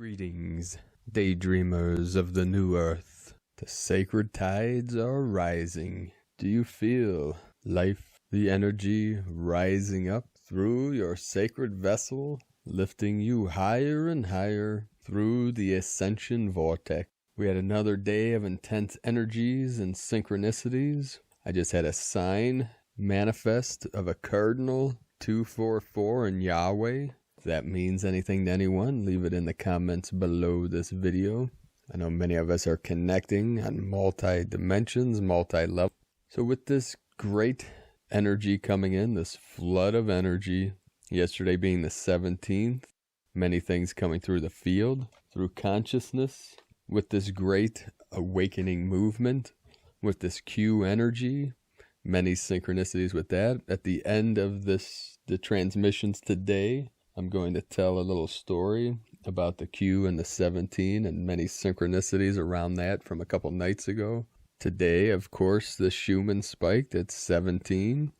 Greetings, daydreamers of the new earth. The sacred tides are rising. Do you feel life, the energy rising up through your sacred vessel, lifting you higher and higher through the Ascension vortex? We had another day of intense energies and synchronicities. I just had a sign manifest of a cardinal 244 in Yahweh. If that means anything to anyone, leave it in the comments below this video. I know many of us are connecting on multi-dimensions, multi-level. So with this great energy coming in, this flood of energy, yesterday being the 17th, many things coming through the field, through consciousness, with this great awakening movement, with this Q energy, many synchronicities with that. At the end of the transmissions today, I'm going to tell a little story about the Q and the 17 and many synchronicities around that from a couple nights ago. Today, of course, the Schumann spiked at 17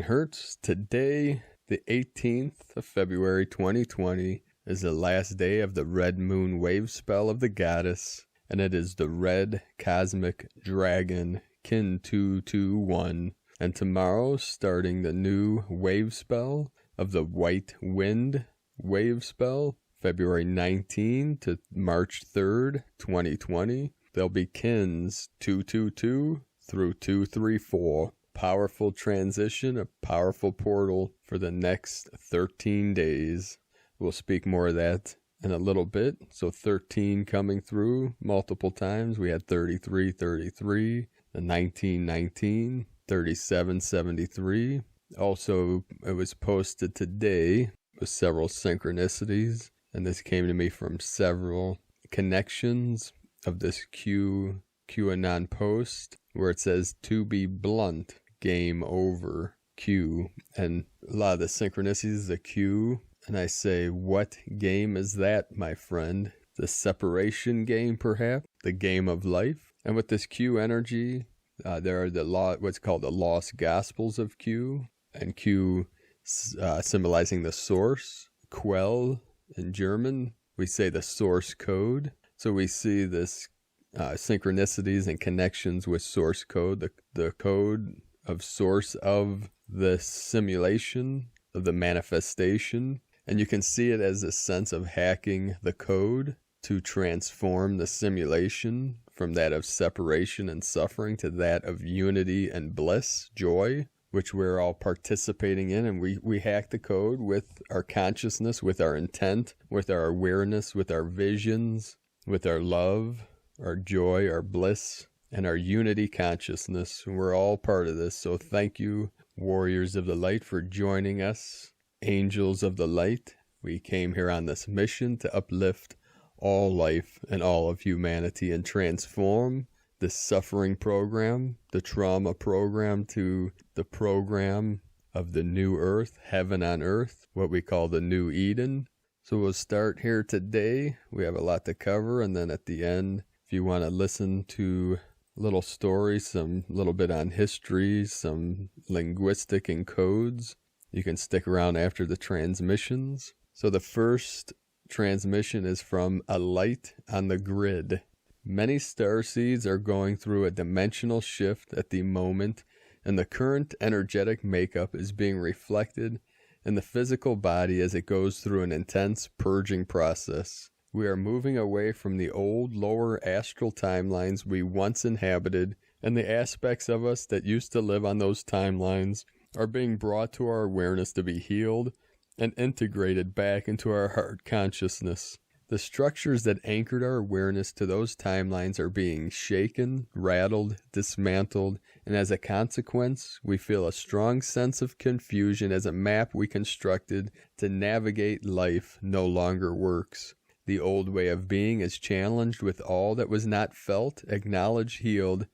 hertz. Today, the 18th of February 2020, is the last day of the red moon wave spell of the goddess, and it is the red cosmic dragon Kin 221. And tomorrow, starting the new wave spell of the white wind wave spell, February 19 to March 3rd, 2020, there'll be Kins 222 through 234. Powerful transition, a powerful portal for the next 13 days. We'll speak more of that in a little bit. So 13 coming through multiple times. We had 33, the 19, 3773. Also, it was posted today with several synchronicities, and this came to me from several connections of this QAnon post where it says, "To be blunt, game over, Q." And a lot of the synchronicities, the Q, and I say, what game is that, my friend? The separation game, perhaps? The game of life? And with this Q energy, there are what's called the lost gospels of Q, and Q symbolizing the source. Quell in German, we say the source code. So we see this synchronicities and connections with source code, the code of source of the simulation, of the manifestation. And you can see it as a sense of hacking the code to transform the simulation from that of separation and suffering to that of unity and bliss, joy, which we're all participating in. And we hack the code with our consciousness, with our intent, with our awareness, with our visions, with our love, our joy, our bliss, and our unity consciousness. We're all part of this. So thank you, warriors of the light, for joining us. Angels of the light. We came here on this mission to uplift all life and all of humanity and transform the suffering program, the trauma program, to the program of the new earth, heaven on earth, what we call the new Eden. So we'll start here today. We have a lot to cover, and then at the end, if you want to listen to a little story, some little bit on history, some linguistic encodes, you can stick around after the transmissions. So the first transmission is from A Light on the Grid. Many starseeds are going through a dimensional shift at the moment, and the current energetic makeup is being reflected in the physical body as it goes through an intense purging process. We are moving away from the old lower astral timelines we once inhabited, and the aspects of us that used to live on those timelines are being brought to our awareness to be healed and integrated back into our heart consciousness. The structures that anchored our awareness to those timelines are being shaken, rattled, dismantled, and as a consequence, we feel a strong sense of confusion as a map we constructed to navigate life no longer works. The old way of being is challenged with all that was not felt, acknowledged, healed,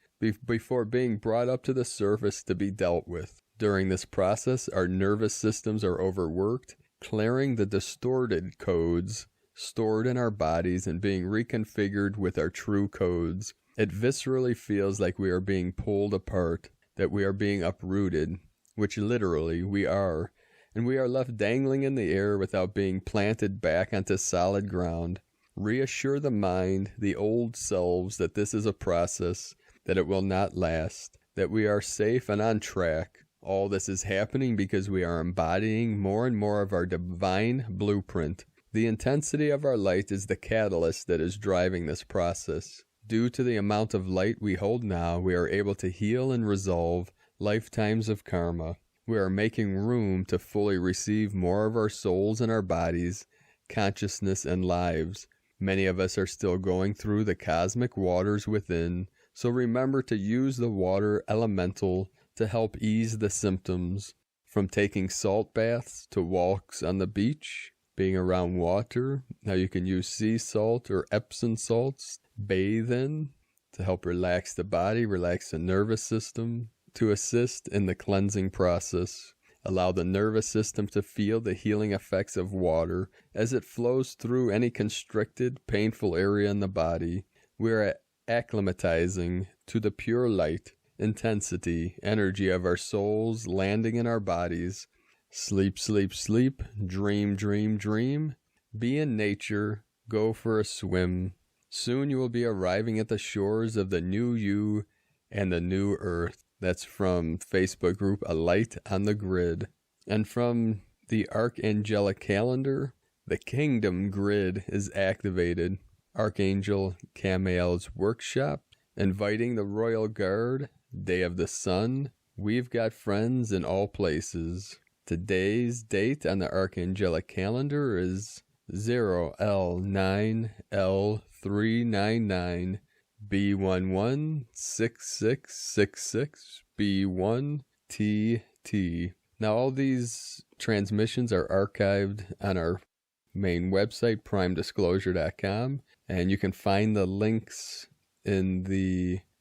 before being brought up to the surface to be dealt with. During this process, our nervous systems are overworked, clearing the distorted codes stored in our bodies and being reconfigured with our true codes. It viscerally feels like we are being pulled apart, that we are being uprooted, which literally we are, and we are left dangling in the air without being planted back onto solid ground. Reassure the mind, the old selves, that this is a process, that it will not last, that we are safe and on track. All this is happening because we are embodying more and more of our divine blueprint. The intensity of our light is the catalyst that is driving this process. Due to the amount of light we hold now, we are able to heal and resolve lifetimes of karma. We are making room to fully receive more of our souls and our bodies, consciousness and lives. Many of us are still going through the cosmic waters within, so remember to use the water elemental to help ease the symptoms, from taking salt baths to walks on the beach, being around water. Now you can use sea salt or Epsom salts, bathe in, to help relax the body, relax the nervous system, to assist in the cleansing process. Allow the nervous system to feel the healing effects of water as it flows through any constricted, painful area in the body. We are acclimatizing to the pure light, intensity, energy of our souls landing in our bodies. Sleep, sleep, sleep. Dream, dream, dream. Be in nature. Go for a swim. Soon you will be arriving at the shores of the new you and the new earth. That's from Facebook group A Light on the Grid. And from the Archangelic calendar, the Kingdom Grid is activated. Archangel Camael's workshop, inviting the Royal Guard, Day of the Sun. We've got friends in all places. Today's date on the Archangelic calendar is 0L9L399 B116666 B1TT. Now all these transmissions are archived on our main website, primedisclosure.com, and you can find the links in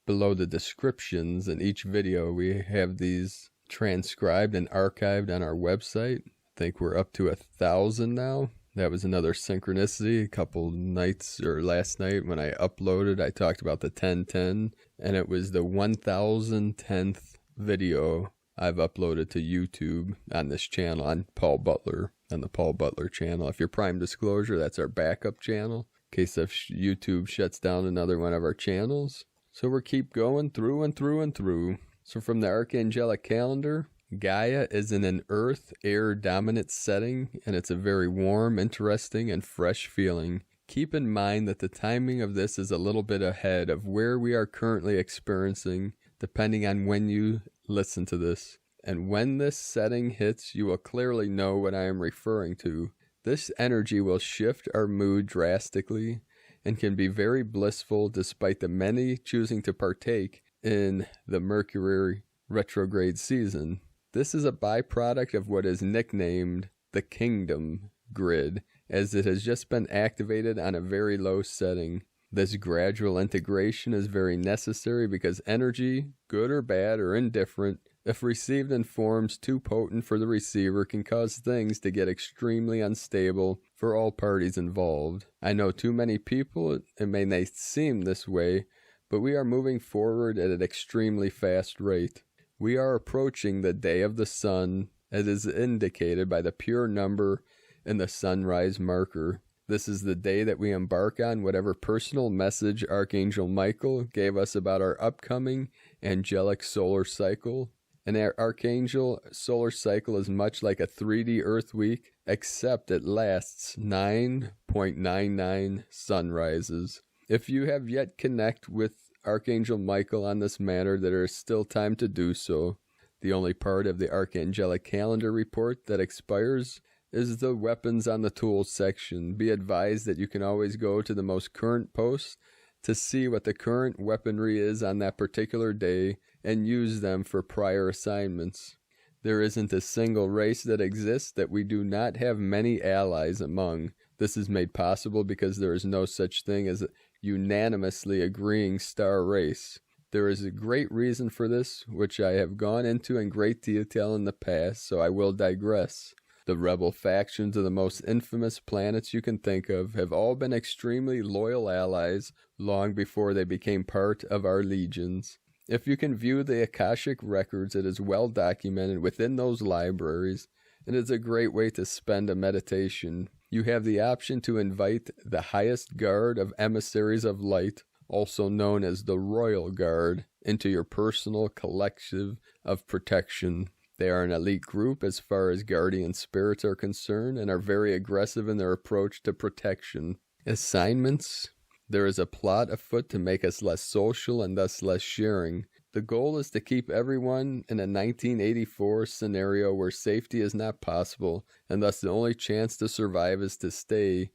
below the descriptions in each video. We have these transcribed and archived on our website. I think we're up to 1,000 now. That was another synchronicity. A couple nights, or last night when I uploaded, I talked about the 1010, and it was the 1010th video I've uploaded to YouTube on this channel, on Paul Butler, on the Paul Butler channel. If you're Prime Disclosure, that's our backup channel, in case if YouTube shuts down another one of our channels. So we're keep going through and through and through. So from the Archangelic calendar, Gaia is in an earth-air dominant setting, and it's a very warm, interesting, and fresh feeling. Keep in mind that the timing of this is a little bit ahead of where we are currently experiencing, depending on when you listen to this. And when this setting hits, you will clearly know what I am referring to. This energy will shift our mood drastically and can be very blissful despite the many choosing to partake in the Mercury retrograde season. This is a byproduct of what is nicknamed the Kingdom Grid, as it has just been activated on a very low setting. This gradual integration is very necessary because energy, good or bad or indifferent, if received in forms too potent for the receiver, can cause things to get extremely unstable for all parties involved. I know too many people, it may seem this way, but we are moving forward at an extremely fast rate. We are approaching the Day of the Sun, as is indicated by the pure number in the sunrise marker. This is the day that we embark on whatever personal message Archangel Michael gave us about our upcoming angelic solar cycle. An Archangel solar cycle is much like a 3D Earth week, except it lasts 9.99 sunrises. If you have yet connect with Archangel Michael on this matter, there is still time to do so. The only part of the Archangelic calendar report that expires is the weapons on the tools section. Be advised that you can always go to the most current post to see what the current weaponry is on that particular day and use them for prior assignments. There isn't a single race that exists that we do not have many allies among. This is made possible because there is no such thing as a unanimously agreeing star race. There is a great reason for this, which I have gone into in great detail in the past, so I will digress. The rebel factions of the most infamous planets you can think of have all been extremely loyal allies long before they became part of our legions. If you can view the Akashic records, it is well documented within those libraries and it's a great way to spend a meditation. You have the option to invite the highest guard of emissaries of light, also known as the Royal Guard, into your personal collective of protection. They are an elite group as far as guardian spirits are concerned and are very aggressive in their approach to protection. Assignments. There is a plot afoot to make us less social and thus less sharing. The goal is to keep everyone in a 1984 scenario where safety is not possible, and thus the only chance to survive is to stay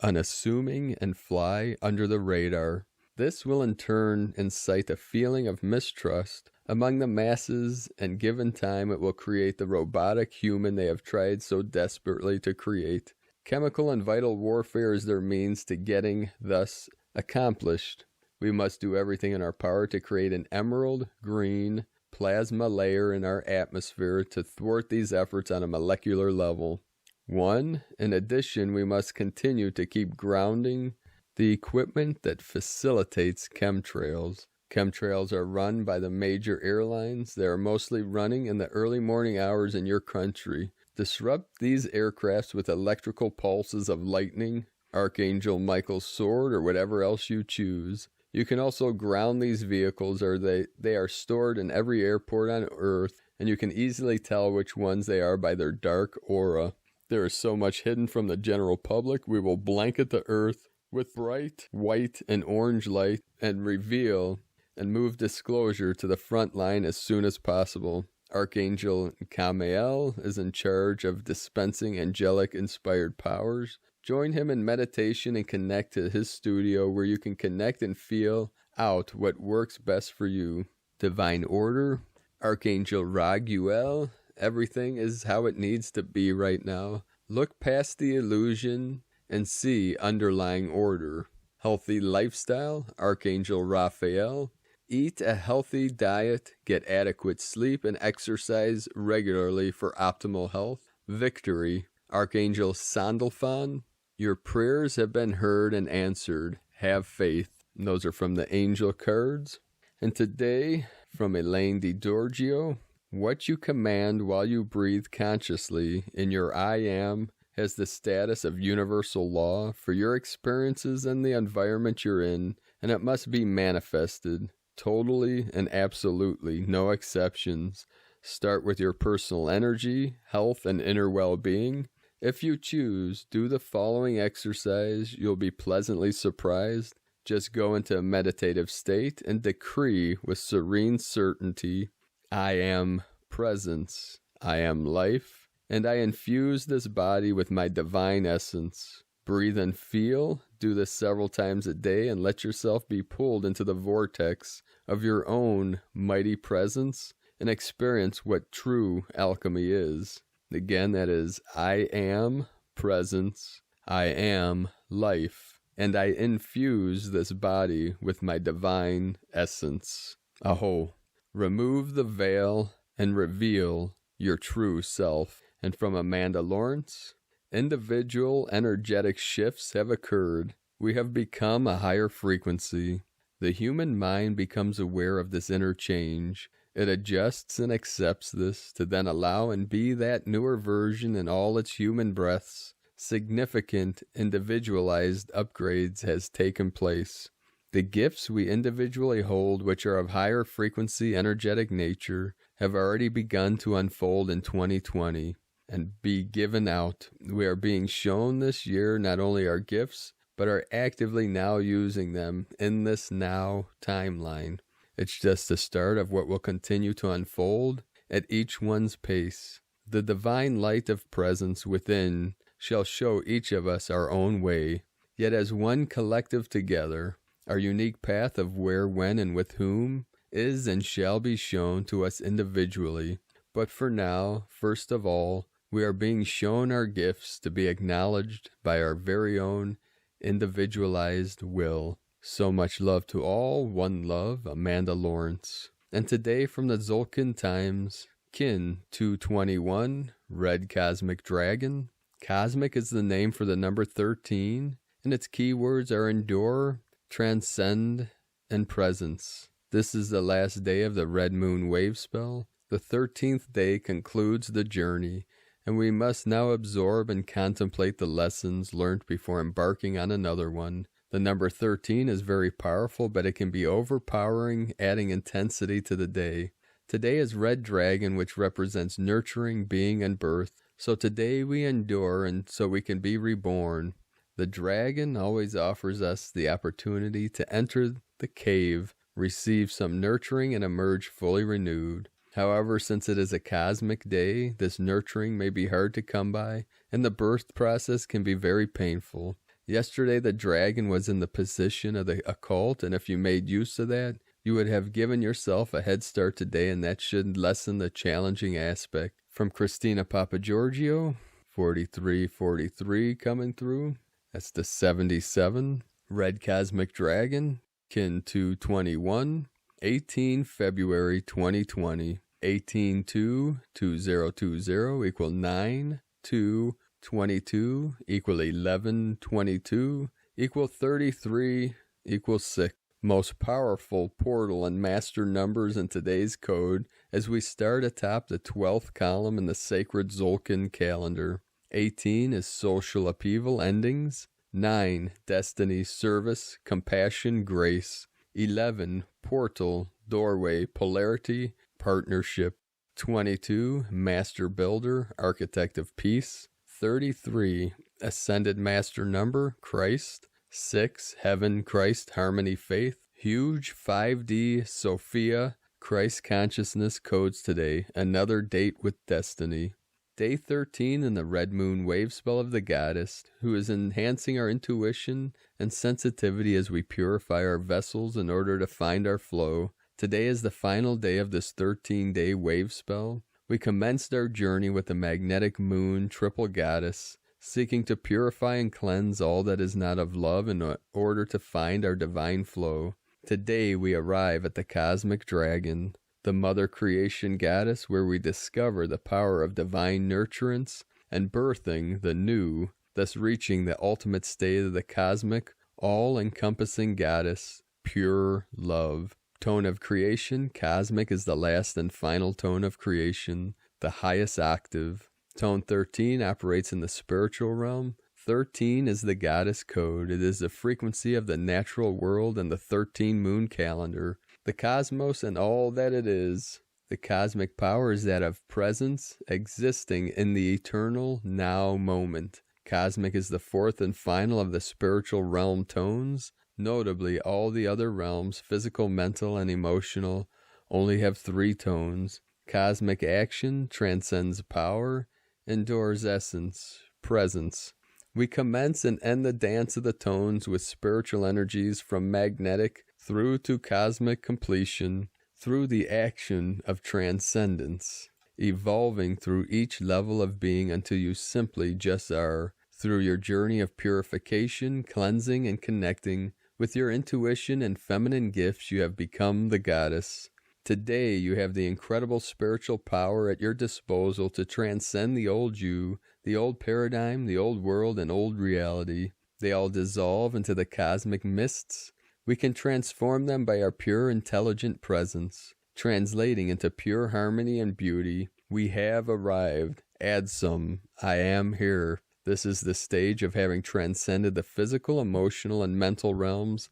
unassuming and fly under the radar. This will in turn incite a feeling of mistrust among the masses, and given time it will create the robotic human they have tried so desperately to create. Chemical and vital warfare is their means to getting thus accomplished. We must do everything in our power to create an emerald green plasma layer in our atmosphere to thwart these efforts on a molecular level. 1. In addition, we must continue to keep grounding the equipment that facilitates chemtrails. Chemtrails are run by the major airlines. They are mostly running in the early morning hours in your country. Disrupt these aircrafts with electrical pulses of lightning, Archangel Michael's sword, or whatever else you choose. You can also ground these vehicles, or they are stored in every airport on Earth, and you can easily tell which ones they are by their dark aura. There is so much hidden from the general public, we will blanket the Earth with bright white and orange light and reveal and move disclosure to the front line as soon as possible. Archangel Kamael is in charge of dispensing angelic-inspired powers. Join him in meditation and connect to his studio where you can connect and feel out what works best for you. Divine Order, Archangel Raguel, everything is how it needs to be right now. Look past the illusion and see underlying order. Healthy lifestyle, Archangel Raphael. Eat a healthy diet, get adequate sleep, and exercise regularly for optimal health. Victory, Archangel Sandalphon. Your prayers have been heard and answered. Have faith. And those are from the angel cards. And today, from Elaine DiGiorgio, what you command while you breathe consciously in your I am has the status of universal law for your experiences and the environment you're in, and it must be manifested. Totally and absolutely, no exceptions. Start with your personal energy, health, and inner well-being. If you choose, do the following exercise. You'll be pleasantly surprised. Just go into a meditative state and decree with serene certainty, I am presence, I am life, and I infuse this body with my divine essence. Breathe and feel. Do this several times a day and let yourself be pulled into the vortex of your own mighty presence and experience what true alchemy is. Again, that is, I am presence, I am life, and I infuse this body with my divine essence. Aho. Remove the veil and reveal your true self. And from Amanda Lawrence, individual energetic shifts have occurred. We have become a higher frequency. The human mind becomes aware of this inner change. It adjusts and accepts this to then allow and be that newer version in all its human breaths. Significant individualized upgrades has taken place. The gifts we individually hold, which are of higher frequency energetic nature, have already begun to unfold in 2020 and be given out. We are being shown this year not only our gifts, but are actively now using them in this now timeline. It's just the start of what will continue to unfold at each one's pace. The divine light of presence within shall show each of us our own way, yet as one collective together, our unique path of where, when, and with whom is and shall be shown to us individually. But for now, first of all, we are being shown our gifts to be acknowledged by our very own individualized will. So much love to all. One love, Amanda Lawrence. And today from the Zolkin Times, Kin 221, Red Cosmic Dragon. Cosmic is the name for the number 13, and its keywords are endure, transcend, and presence. This is the last day of the Red Moon Wave spell. The 13th day concludes the journey, and we must now absorb and contemplate the lessons learned before embarking on another one. The number 13 is very powerful, but it can be overpowering, adding intensity to the day. Today is Red Dragon, which represents nurturing, being, and birth. So today we endure, and so we can be reborn. The dragon always offers us the opportunity to enter the cave, receive some nurturing, and emerge fully renewed. However, since it is a cosmic day, this nurturing may be hard to come by, and the birth process can be very painful. Yesterday, the dragon was in the position of the occult, and if you made use of that, you would have given yourself a head start today, and that should lessen the challenging aspect. From Christina Papagiorgio, 4343 coming through. That's the 77. Red Cosmic Dragon, Kin 221, 18 February 2020. 18-2-2020 equal 9-2-22 equal 11-22 equal 33 equal 6. Most powerful portal and master numbers in today's code as we start atop the 12th column in the sacred Zolkin calendar. 18 is social upheaval endings. 9, destiny, service, compassion, grace. 11, portal, doorway, polarity, partnership. 22, master builder, architect of peace. 33, ascended master number, Christ. 6, heaven, Christ, harmony, faith. Huge 5D, Sophia, Christ consciousness codes today. Another date with destiny. Day 13 in the Red Moon wave spell of the goddess, who is enhancing our intuition and sensitivity as we purify our vessels in order to find our flow. Today is the final day of this 13-day wave spell. We commenced our journey with the magnetic moon triple goddess, seeking to purify and cleanse all that is not of love in order to find our divine flow. Today we arrive at the cosmic dragon, the mother creation goddess, where we discover the power of divine nurturance and birthing the new, thus reaching the ultimate state of the cosmic, all-encompassing goddess, pure love. Tone of creation, cosmic is the last and final tone of creation, the highest octave. Tone 13 operates in the spiritual realm. 13 is the goddess code. It is the frequency of the natural world and the 13 moon calendar, the cosmos and all that it is. The cosmic power is that of presence, existing in the eternal now moment. Cosmic is the fourth and final of the spiritual realm tones. Notably, all the other realms, physical, mental, and emotional, only have 3 tones. Cosmic action transcends power, endures essence, presence. We commence and end the dance of the tones with spiritual energies from magnetic through to cosmic completion, through the action of transcendence, evolving through each level of being until you simply just are. Through your journey of purification, cleansing, and connecting with your intuition and feminine gifts, you have become the goddess. Today, you have the incredible spiritual power at your disposal to transcend the old you, the old paradigm, the old world, and old reality. They all dissolve into the cosmic mists. We can transform them by our pure, intelligent presence, translating into pure harmony and beauty. We have arrived. Add some. I am here. This is the stage of having transcended the physical, emotional, and mental realms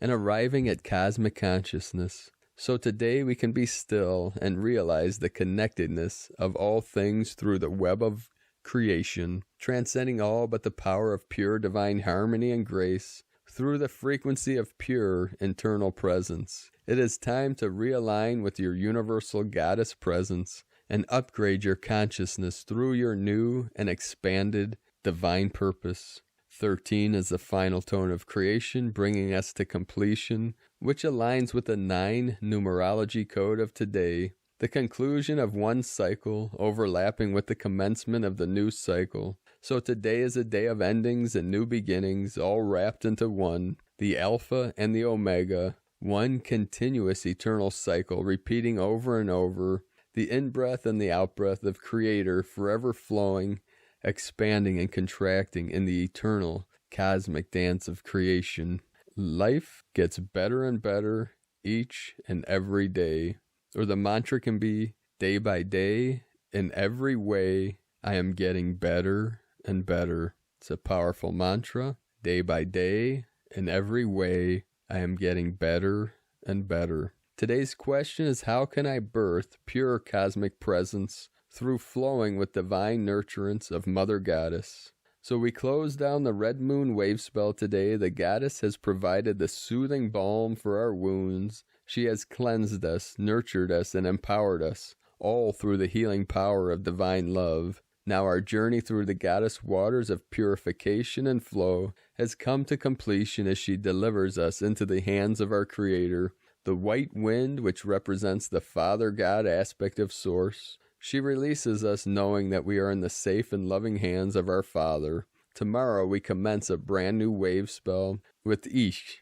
and arriving at cosmic consciousness. So today we can be still and realize the connectedness of all things through the web of creation, transcending all but the power of pure divine harmony and grace through the frequency of pure internal presence. It is time to realign with your universal goddess presence and upgrade your consciousness through your new and expanded divine purpose. 13 is the final tone of creation, bringing us to completion, which aligns with the 9 numerology code of today, the conclusion of one cycle overlapping with the commencement of the new cycle. So today is a day of endings and new beginnings, all wrapped into one, the Alpha and the Omega, one continuous eternal cycle repeating over and over, the in-breath and the out-breath of Creator forever flowing, expanding and contracting in the eternal cosmic dance of creation. Life gets better and better each and every day. Or the mantra can be, day by day, in every way, I am getting better and better. It's a powerful mantra. Day by day, in every way, I am getting better and better. Today's question is, how can I birth pure cosmic presence through flowing with divine nurturance of Mother Goddess? So we close down the red moon wave spell today. The Goddess has provided the soothing balm for our wounds. She has cleansed us, nurtured us, and empowered us, all through the healing power of divine love. Now our journey through the Goddess waters of purification and flow has come to completion as she delivers us into the hands of our Creator, the white wind, which represents the Father God aspect of Source. She releases us knowing that we are in the safe and loving hands of our Father. Tomorrow we commence a brand new wave spell with Icke,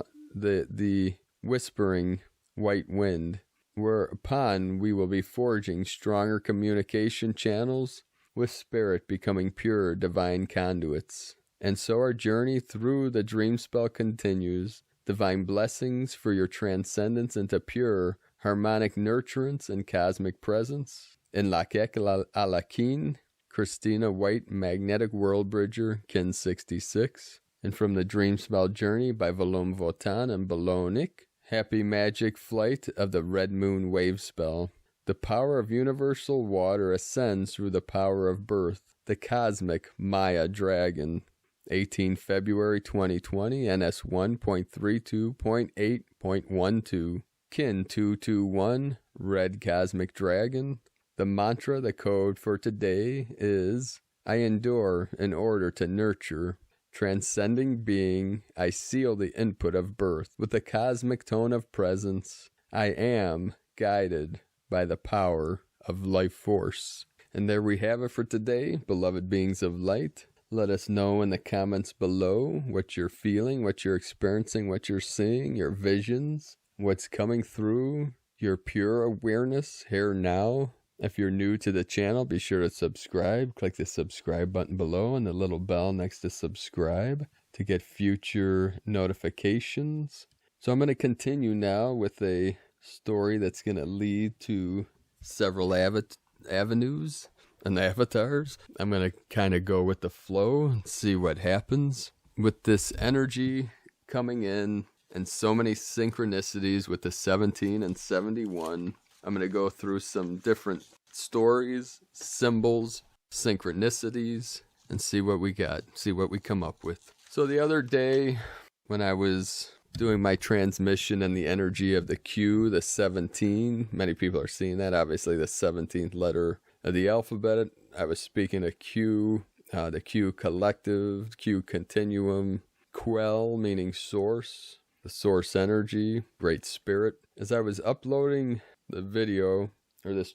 the whispering white wind, whereupon we will be forging stronger communication channels with Spirit, becoming pure divine conduits. And so our journey through the dream spell continues. Divine blessings for your transcendence into pure harmonic nurturance and cosmic presence. In Icke Alakin, Christina White, Magnetic World Bridger, Kin 66. And from the Dream Spell Journey by Volum Votan and Balonik, happy magic flight of the Red Moon Wave Spell. The power of universal water ascends through the power of birth. The cosmic Maya Dragon. 18 February 2020, NS 1.32.8.12. Kin 221, Red Cosmic Dragon. The mantra, the code for today is, I endure in order to nurture. Transcending being, I seal the input of birth with the cosmic tone of presence. I am guided by the power of life force. And there we have it for today, beloved beings of light. Let us know in the comments below what you're feeling, what you're experiencing, what you're seeing, your visions, what's coming through, your pure awareness here now. If you're new to the channel, be sure to subscribe. Click the subscribe button below and the little bell next to subscribe to get future notifications. So I'm going to continue now with a story that's going to lead to several avenues and avatars. I'm going to kind of go with the flow and see what happens with this energy coming in and so many synchronicities with the 17 and 71. I'm going to go through some different stories, symbols, synchronicities, and see what we got, see what we come up with. So the other day when I was doing my transmission and the energy of the Q, the 17, many people are seeing that, obviously the 17th letter of the alphabet. I was speaking of Q, the Q collective, Q continuum, Quell meaning source, the source energy, great spirit. As I was uploading the video, or the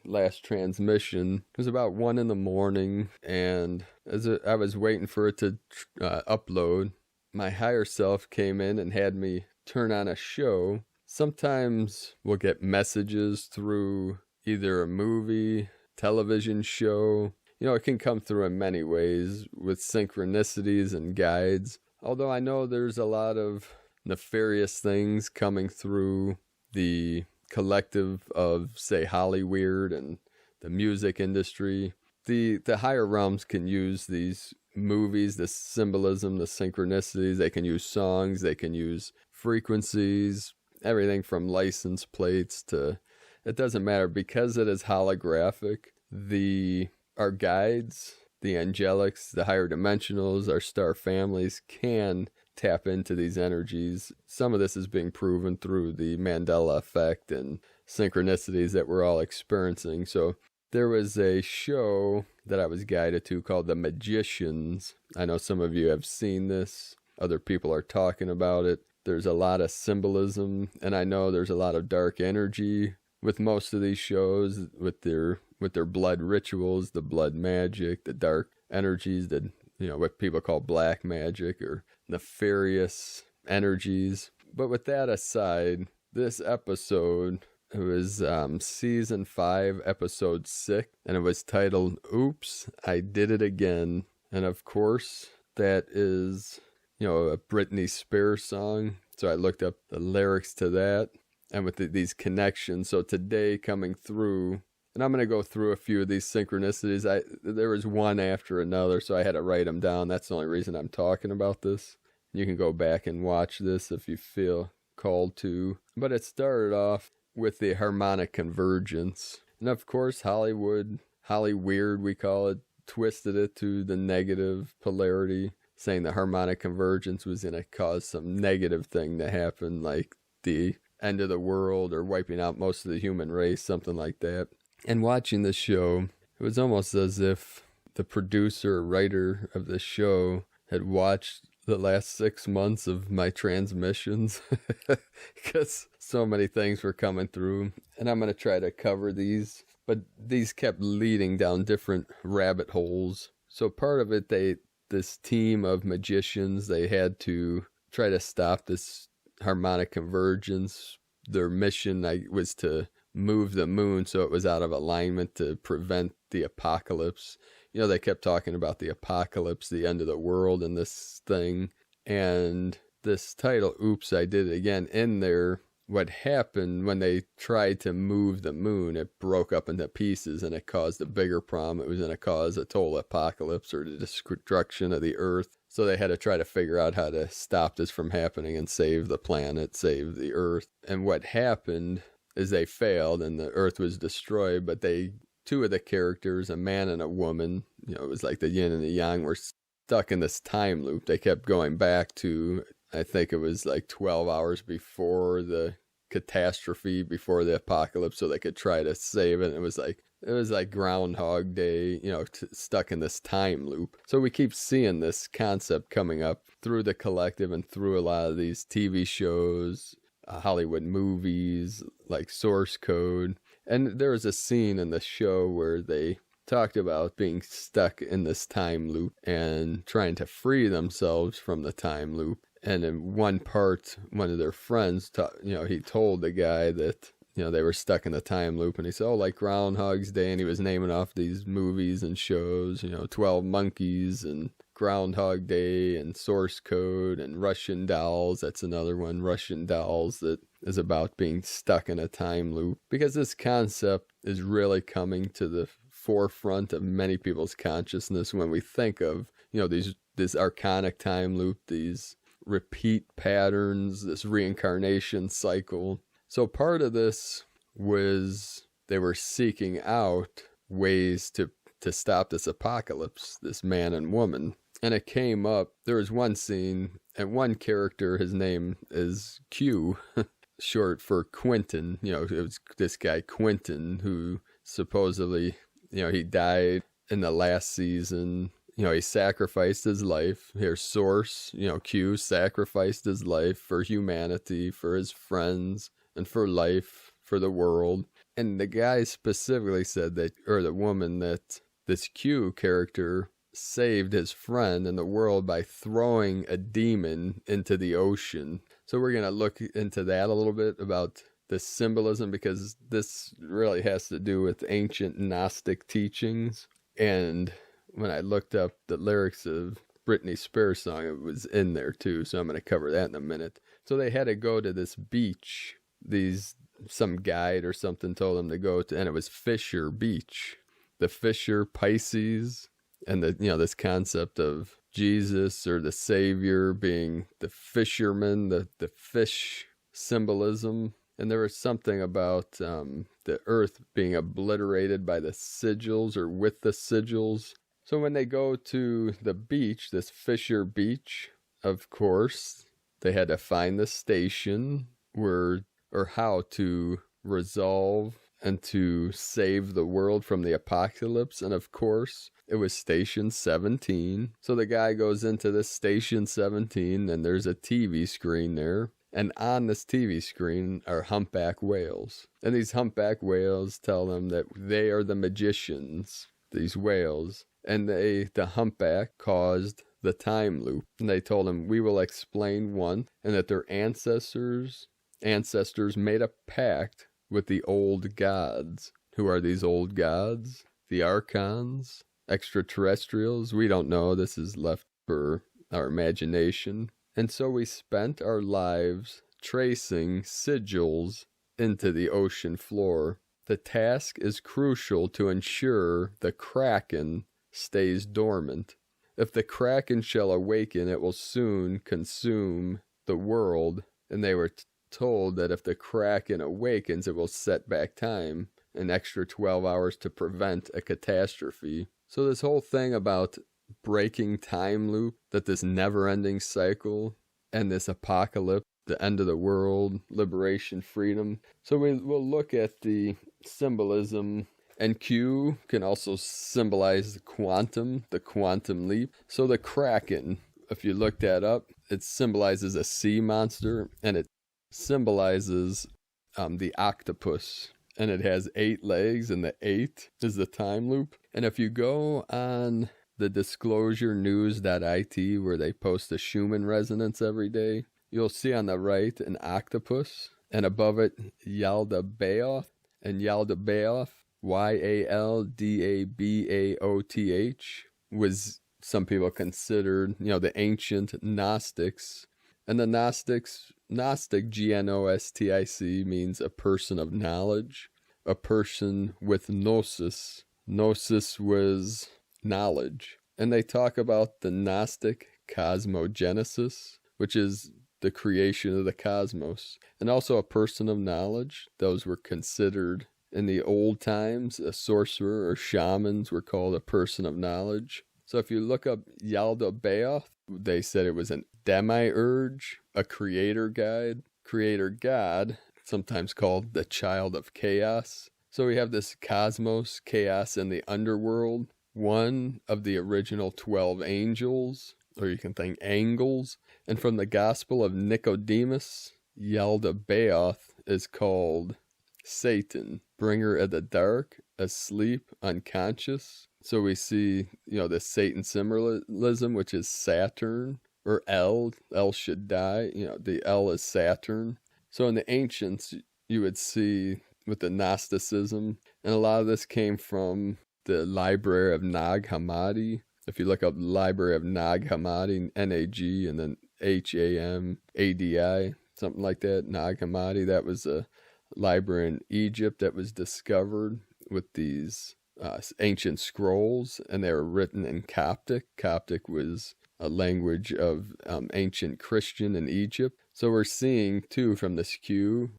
last transmission, it was about 1 a.m, and as I was waiting for it to upload, my higher self came in and had me turn on a show. Sometimes we'll get messages through either a movie, television show. You know, it can come through in many ways with synchronicities and guides. Although I know there's a lot of nefarious things coming through the collective of, say, Hollyweird and the music industry. The higher realms can use these movies, the symbolism, the synchronicities. They can use songs, they can use frequencies, everything from license plates to, it doesn't matter, because it is holographic. Our guides, the angelics, the higher dimensionals, our star families can tap into these energies. Some of this is being proven through the Mandela effect and synchronicities that we're all experiencing. So there was a show that I was guided to called The Magicians. I know some of you have seen this. Other people are talking about it. There's a lot of symbolism, and I know there's a lot of dark energy with most of these shows, with their blood rituals, the blood magic, the dark energies, what people call black magic or nefarious energies. But with that aside, this episode, it was season 5, episode 6, and it was titled, Oops, I Did It Again. And of course, that is, a Britney Spears song. So I looked up the lyrics to that, and with these connections. So today coming through And I'm going to go through a few of these synchronicities. There was one after another, so I had to write them down. That's the only reason I'm talking about this. You can go back and watch this if you feel called to. But it started off with the harmonic convergence. And of course, Hollywood, Hollyweird we call it, twisted it to the negative polarity, saying the harmonic convergence was going to cause some negative thing to happen, like the end of the world or wiping out most of the human race, something like that. And watching the show, it was almost as if the producer or writer of the show had watched the last 6 months of my transmissions because so many things were coming through. And I'm going to try to cover these, but these kept leading down different rabbit holes. So part of it, this team of magicians, they had to try to stop this harmonic convergence. Their mission was to move the moon so it was out of alignment to prevent the apocalypse. You know, they kept talking about the apocalypse, the end of the world and this thing. And this title, Oops, I Did It Again, in there, what happened when they tried to move the moon, it broke up into pieces and it caused a bigger problem. It was going to cause a total apocalypse or the destruction of the earth. So they had to try to figure out how to stop this from happening and save the planet, save the earth. And what happened is they failed and the earth was destroyed, but two of the characters, a man and a woman, you know, it was like the yin and the yang, were stuck in this time loop. They kept going back to, I think it was like 12 hours before the catastrophe, before the apocalypse, so they could try to save it. It was like Groundhog Day, you know, stuck in this time loop. So we keep seeing this concept coming up through the collective and through a lot of these TV shows, Hollywood movies, like Source Code. And there was a scene in the show where they talked about being stuck in this time loop and trying to free themselves from the time loop. And in one part, one of their friends, he told the guy that, you know, they were stuck in the time loop. And he said, oh, like Groundhog's Day. And he was naming off these movies and shows, you know, 12 Monkeys and Groundhog Day and Source Code and Russian Dolls. That's another one, Russian Dolls, that is about being stuck in a time loop. Because this concept is really coming to the forefront of many people's consciousness when we think of, you know, this archonic time loop, these repeat patterns, this reincarnation cycle. So part of this was they were seeking out ways to stop this apocalypse, this man and woman. And it came up, there was one scene, and one character, his name is Q, short for Quentin. You know, it was this guy Quentin who supposedly, you know, he died in the last season. You know, he sacrificed his life. Here's Source, you know, Q sacrificed his life for humanity, for his friends, and for life, for the world. And the guy specifically said that, or the woman, that this Q character saved his friend and the world by throwing a demon into the ocean. So we're going to look into that a little bit about the symbolism, because this really has to do with ancient Gnostic teachings. And when I looked up the lyrics of Britney Spears' song, it was in there too. So I'm going to cover that in a minute. So they had to go to this beach. Some guide or something told them to go to, and it was Fisher Beach. The Fisher Pisces, and this concept of Jesus or the Savior being the fisherman, the fish symbolism. And there was something about the earth being obliterated by the sigils or with the sigils. So when they go to the beach, this Fisher Beach, of course, they had to find the station or how to resolve and to save the world from the apocalypse. And of course, it was Station 17. So the guy goes into this Station 17 and there's a TV screen there. And on this TV screen are humpback whales. And these humpback whales tell them that they are the magicians, these whales. And the humpback caused the time loop. And they told him, we will explain one, and that their ancestors made a pact with the old gods. Who are these old gods? The archons, extraterrestrials? We don't know. This is left for our imagination. And so we spent our lives tracing sigils into the ocean floor. The task is crucial to ensure the Kraken stays dormant. If the Kraken shall awaken, it will soon consume the world. And they were told that if the Kraken awakens, it will set back time an extra 12 hours to prevent a catastrophe. So this whole thing about breaking time loop, that this never-ending cycle and this apocalypse, the end of the world, liberation, freedom. So we'll look at the symbolism, and Q can also symbolize the quantum leap. So the Kraken, if you look that up, it symbolizes a sea monster, and it symbolizes the octopus. And it has 8 legs, and the 8 is the time loop. And if you go on the disclosurenews.it, where they post the Schumann resonance every day, you'll see on the right an octopus, and above it Yaldabaoth, and Yaldabaoth, Yaldabaoth, was some people considered, the ancient Gnostics. And the Gnostics, Gnostic, Gnostic, means a person of knowledge, a person with gnosis. Gnosis was knowledge. And they talk about the Gnostic cosmogenesis, which is the creation of the cosmos, and also a person of knowledge. Those were considered in the old times, a sorcerer or shamans were called a person of knowledge. So if you look up Yaldabaoth, they said it was a demiurge, a creator god, sometimes called the child of chaos. So we have this cosmos, chaos in the underworld, one of the original 12 angels, or you can think angels. And from the Gospel of Nicodemus, Yaldabaoth is called Satan, bringer of the dark, asleep, unconscious. So we see, the Satan symbolism, which is Saturn, or El Shaddai, the El is Saturn. So in the ancients, you would see with the Gnosticism, and a lot of this came from the Library of Nag Hammadi. If you look up the Library of Nag Hammadi, N-A-G, and then H-A-M-A-D-I, something like that, Nag Hammadi, that was a library in Egypt that was discovered with these ancient scrolls, and they were written in Coptic. Coptic was a language of ancient Christian in Egypt. So we're seeing, too, from this cue,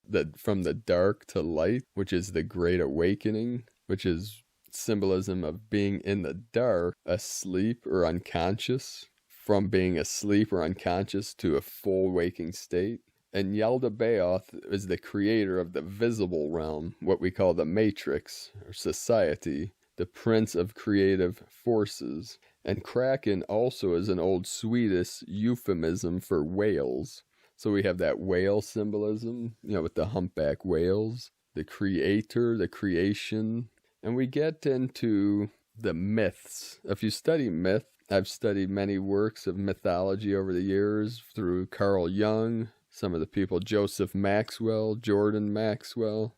that from the dark to light, which is the Great Awakening, which is symbolism of being in the dark, asleep or unconscious, from being asleep or unconscious to a full waking state. And Yaldabaoth is the creator of the visible realm, what we call the matrix, or society, the prince of creative forces. And Kraken also is an old Swedish euphemism for whales. So we have that whale symbolism, with the humpback whales, the creator, the creation. And we get into the myths. If you study myth, I've studied many works of mythology over the years through Carl Jung, some of the people, Joseph Maxwell, Jordan Maxwell,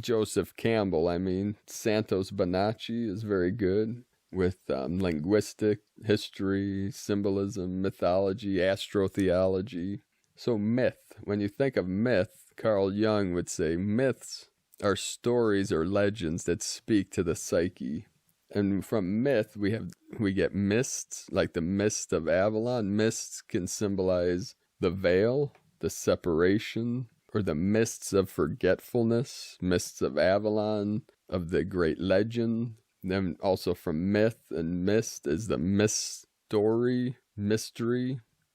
Joseph Campbell, Santos Bonacci is very good with linguistic, history, symbolism, mythology, astrotheology. So myth, when you think of myth, Carl Jung would say myths are stories or legends that speak to the psyche. And from myth, we get mists, like the mist of Avalon. Mists can symbolize the veil, the separation, or the mists of forgetfulness, mists of Avalon, of the great legend. Then also from myth and mist is the mystery,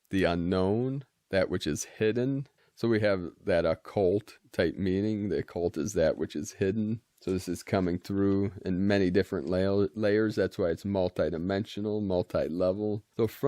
the unknown, that which is hidden. So we have that occult type meaning. The occult is that which is hidden. So this is coming through in many different layers. That's why it's multi-dimensional, multi-level. So if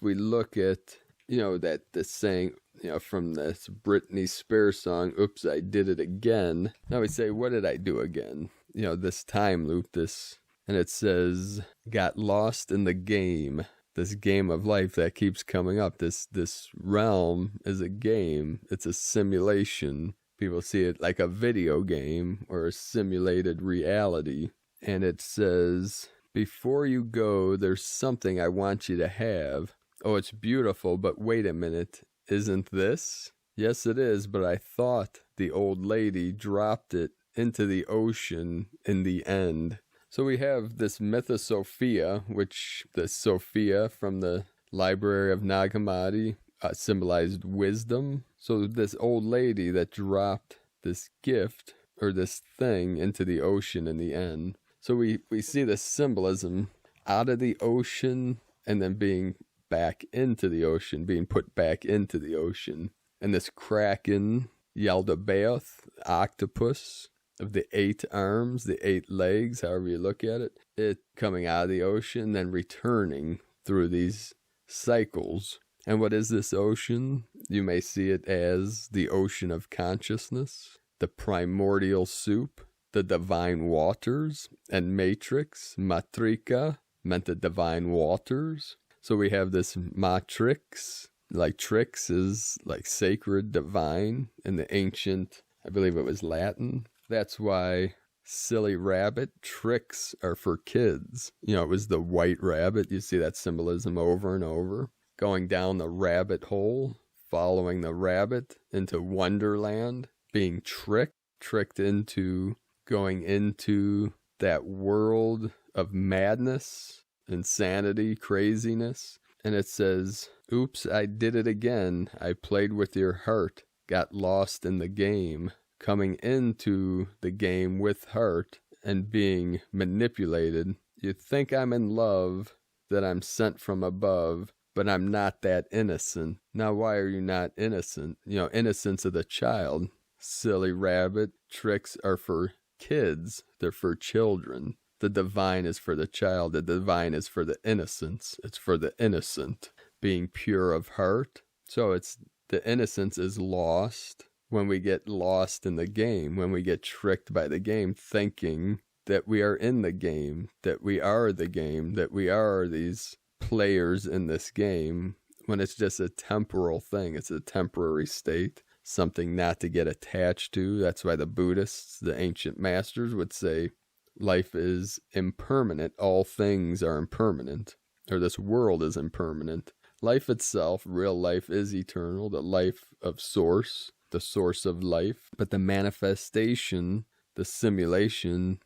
we look at, this saying, from this Britney Spears song, "Oops, I Did It Again." Now we say, what did I do again? This time loop, and it says, got lost in the game. This game of life that keeps coming up. This realm is a game. It's a simulation. People see it like a video game or a simulated reality. And it says, before you go, there's something I want you to have. Oh, it's beautiful, but wait a minute. Isn't this? Yes, it is, but I thought the old lady dropped it into the ocean in the end. So we have this myth of Sophia, which the Sophia from the Library of Nag Hammadi symbolized wisdom. So this old lady that dropped this gift or this thing into the ocean in the end. So we see the symbolism out of the ocean and then being back into the ocean, being put back into the ocean. And this kraken, Yaldabaoth, octopus of the 8 arms, the 8 legs, however you look at it, it coming out of the ocean, then returning through these cycles. And what is this ocean? You may see it as the ocean of consciousness, the primordial soup, the divine waters, and matrix, matrika, meant the divine waters. So we have this matrix, like trix is like sacred, divine, in the ancient, I believe it was Latin. That's why silly rabbit tricks are for kids. You know, it was the white rabbit. You see that symbolism over and over. Going down the rabbit hole, following the rabbit into Wonderland, being tricked into going into that world of madness, insanity, craziness. And it says, oops, I did it again. I played with your heart, got lost in the game, coming into the game with heart and being manipulated. You think I'm in love, that I'm sent from above, but I'm not that innocent. Now, why are you not innocent? You know, innocence of the child. Silly rabbit, tricks are for kids. They're for children. The divine is for the child. The divine is for the innocence. It's for the innocent, being pure of heart. So it's the innocence is lost when we get lost in the game, when we get tricked by the game, thinking that we are in the game, that we are the game, that we are these players in this game, when it's just a temporal thing. It's a temporary state, something not to get attached to. That's why the Buddhists, the ancient masters, would say life is impermanent. All things are impermanent, or this world is impermanent. Life itself, real life, is eternal, the life of source, the source of life. But the manifestation, the simulation,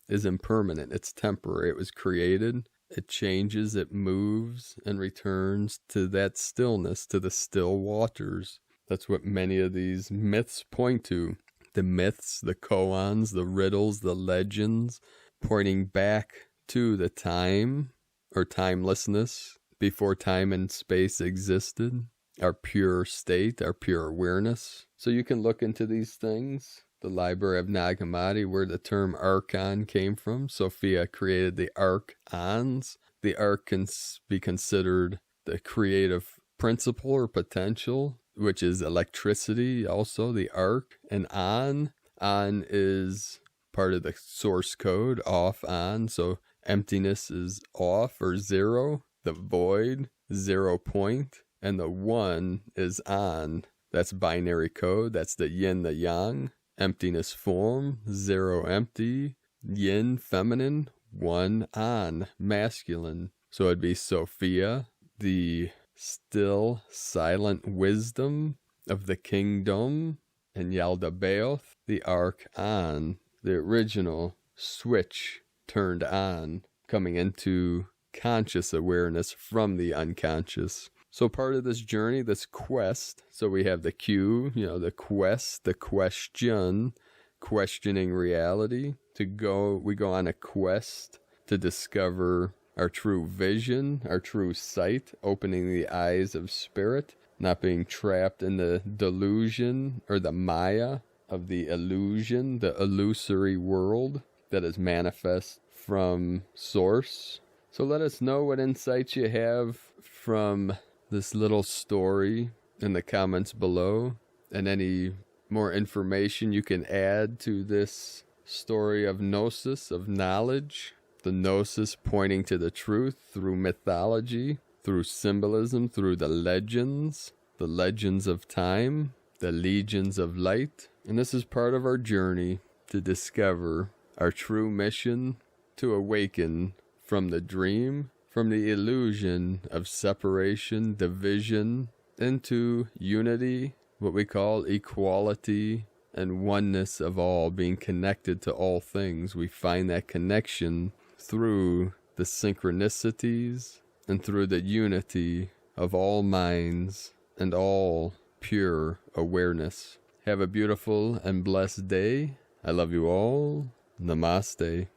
is impermanent. It's temporary. It was created. It changes, it moves, and returns to that stillness, to the still waters. That's what many of these myths point to. The myths, the koans, the riddles, the legends, pointing back to the time, or timelessness, before time and space existed, our pure state, our pure awareness. So you can look into these things. The Library of Nag Hammadi, where the term Archon came from. Sophia created the Archons. The Arch can be considered the creative principle or potential, which is electricity, also the Arch. And On is part of the source code, off, on. So emptiness is off or zero. The void, 0 point. And the one is on. That's binary code. That's the yin, the yang. Emptiness form, 0 empty, yin feminine, 1 on masculine. So it'd be Sophia, the still silent wisdom of the kingdom, and Yaldabaoth, the Archon, the original switch turned on, coming into conscious awareness from the unconscious. So part of this journey, this quest, so we have the Q, the quest, the question, questioning reality. We go on a quest to discover our true vision, our true sight, opening the eyes of spirit, not being trapped in the delusion or the Maya of the illusion, the illusory world that is manifest from source. So let us know what insights you have from this little story in the comments below, and any more information you can add to this story of gnosis, of knowledge. The gnosis pointing to the truth through mythology, through symbolism, through the legends of time, the legions of light. And this is part of our journey to discover our true mission, to awaken from the dream, from the illusion of separation, division, into unity what we call equality and oneness of all, being connected to all things. We find that connection through the synchronicities and through the unity of all minds and all pure awareness. Have a beautiful and blessed day. I love you all. Namaste.